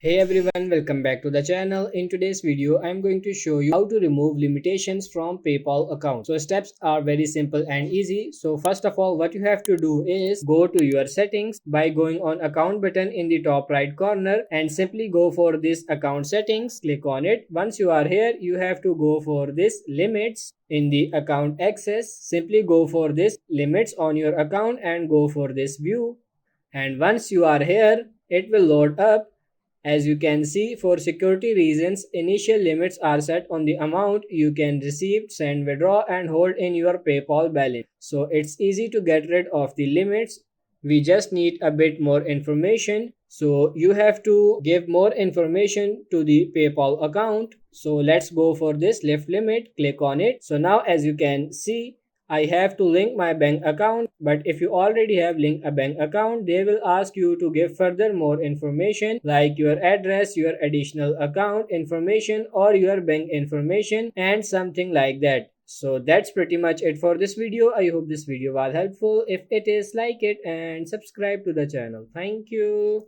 Hey everyone, welcome back to the channel. In today's video, I'm going to show you how to remove limitations from PayPal account. So steps are very simple and easy. So first of all, what you have to do is go to your settings by going on account button in the top right corner and simply go for this account settings. Click on it. Once you are here, you have to go for this limits in the account access. Simply go for this limits on your account and go for this view. And once you are here, it will load up. As you can see, for security reasons, initial limits are set on the amount you can receive, send, withdraw, and hold in your PayPal balance. So it's easy to get rid of the limits. We just need a bit more information. So you have to give more information to the PayPal account. So let's go for this lift limit. Click on it. So now as you can see, I have to link my bank account, but if you already have linked a bank account, they will ask you to give further more information like your address, your additional account information or your bank information and something like that. So that's pretty much it for this video. I hope this video was helpful. If it is, like it and subscribe to the channel. Thank you.